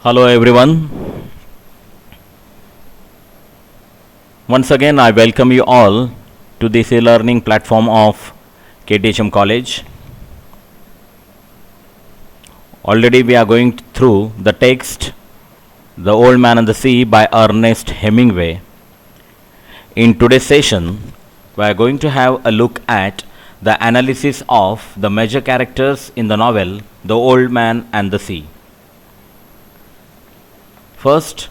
Hello everyone. Once again, I welcome you all to this e-learning platform of KTHM College. Already we are going through the text The Old Man and the Sea by Ernest Hemingway. In today's session, we are going to have a look at the analysis of the major characters in the novel The Old Man and the Sea. First,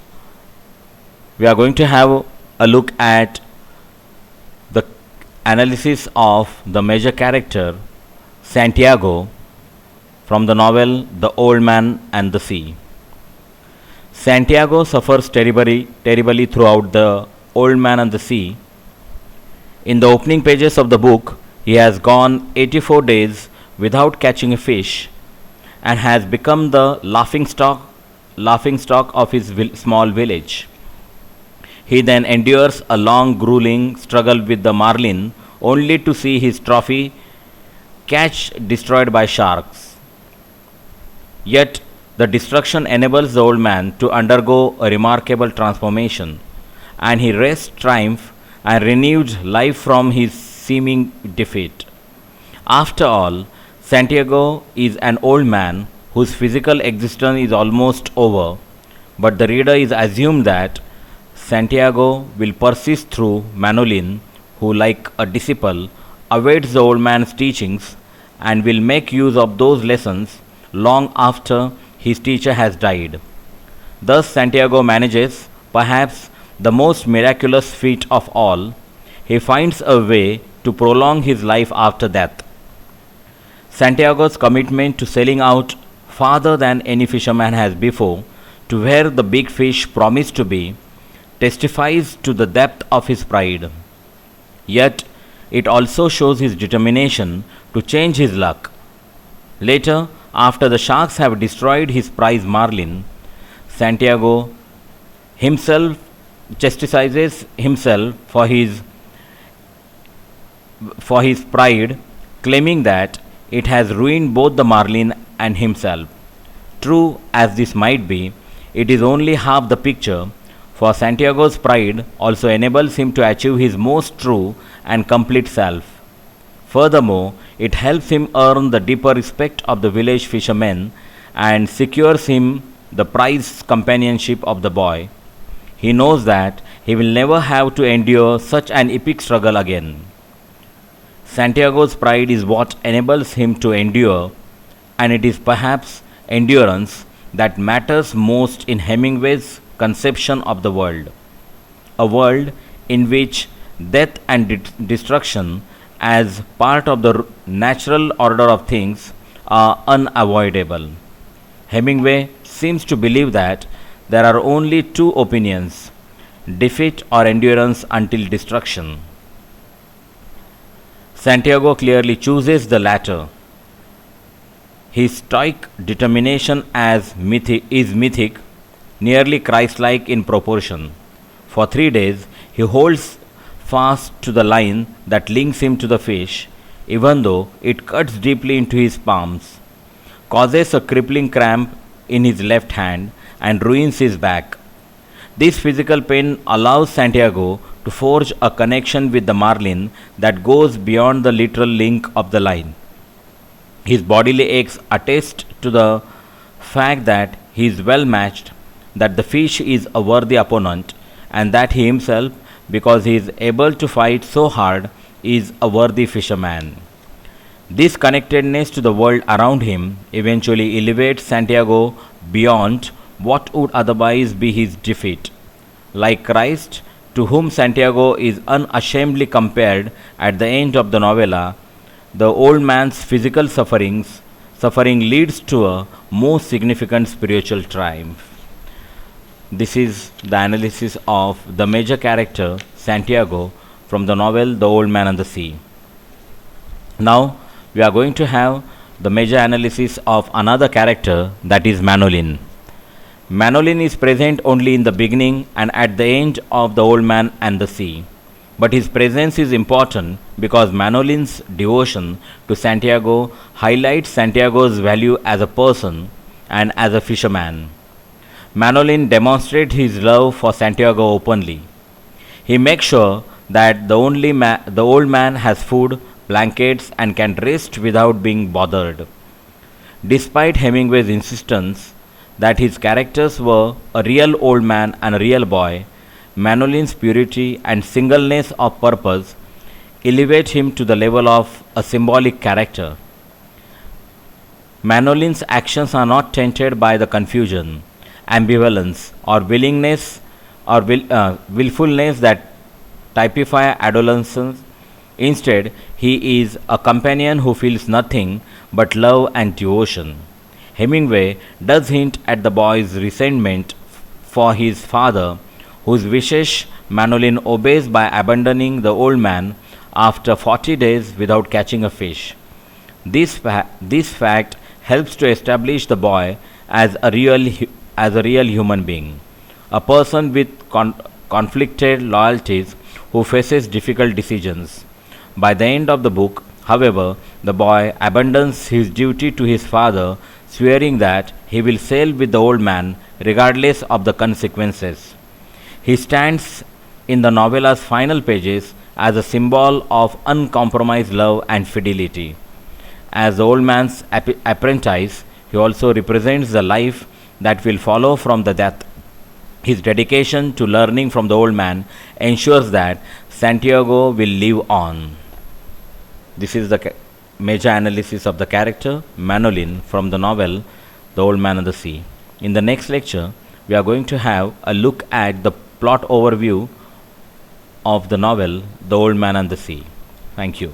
we are going to have a look at the analysis of the major character Santiago from the novel The Old Man and the Sea. Santiago suffers terribly throughout The Old Man and the Sea. In the opening pages of the book, he has gone 84 days without catching a fish and has become the laughing stock of his small village. He then endures a long, grueling struggle with the marlin only to see his trophy catch destroyed by sharks. Yet, the destruction enables the old man to undergo a remarkable transformation, and he wrests triumph and renewed life from his seeming defeat. After all, Santiago is an old man whose physical existence is almost over, but the reader is assumed that Santiago will persist through Manolin, who, like a disciple, awaits the old man's teachings and will make use of those lessons long after his teacher has died. Thus, Santiago manages, perhaps, the most miraculous feat of all. He finds a way to prolong his life after death. Santiago's commitment to selling out farther than any fisherman has before, to where the big fish promised to be, testifies to the depth of his pride. Yet, it also shows his determination to change his luck. Later, after the sharks have destroyed his prize marlin, Santiago himself chastises himself for his pride, claiming that it has ruined both the marlin and himself. True as this might be, it is only half the picture, for Santiago's pride also enables him to achieve his most true and complete self. Furthermore, it helps him earn the deeper respect of the village fishermen and secures him the prized companionship of the boy. He knows that he will never have to endure such an epic struggle again. Santiago's pride is what enables him to endure, and it is perhaps endurance that matters most in Hemingway's conception of the world. A world in which death and destruction, as part of the natural order of things, are unavoidable. Hemingway seems to believe that there are only two opinions: defeat or endurance until destruction. Santiago clearly chooses the latter. His stoic determination is mythic, nearly Christ-like in proportion. For 3 days, he holds fast to the line that links him to the fish, even though it cuts deeply into his palms, causes a crippling cramp in his left hand, and ruins his back. This physical pain allows Santiago to forge a connection with the marlin that goes beyond the literal link of the line. His bodily aches attest to the fact that he is well matched, that the fish is a worthy opponent, and that he himself, because he is able to fight so hard, is a worthy fisherman. This connectedness to the world around him eventually elevates Santiago beyond what would otherwise be his defeat. Like Christ, to whom Santiago is unashamedly compared at the end of the novella, the old man's physical suffering leads to a more significant spiritual triumph. This is the analysis of the major character Santiago from the novel The Old Man and the Sea. Now we are going to have the major analysis of another character, that is Manolin. Manolin is present only in the beginning and at the end of The Old Man and the Sea. But his presence is important because Manolin's devotion to Santiago highlights Santiago's value as a person and as a fisherman. Manolin demonstrates his love for Santiago openly. He makes sure that the old man has food, blankets, and can rest without being bothered. Despite Hemingway's insistence that his characters were a real old man and a real boy, Manolin's purity and singleness of purpose elevate him to the level of a symbolic character. Manolin's actions are not tainted by the confusion, ambivalence, or willfulness that typify adolescence. Instead, he is a companion who feels nothing but love and devotion. Hemingway does hint at the boy's resentment for his father, whose wishes Manolin obeys by abandoning the old man after 40 days without catching a fish. This fact helps to establish the boy as as a real human being, a person with conflicted loyalties who faces difficult decisions. By the end of the book, however, the boy abandons his duty to his father, swearing that he will sail with the old man regardless of the consequences. He stands in the novella's final pages as a symbol of uncompromised love and fidelity. As the old man's apprentice, he also represents the life that will follow from the death. His dedication to learning from the old man ensures that Santiago will live on. This is the major analysis of the character Manolin from the novel The Old Man and the Sea. In the next lecture, we are going to have a look at the plot overview of the novel The Old Man and the Sea. Thank you.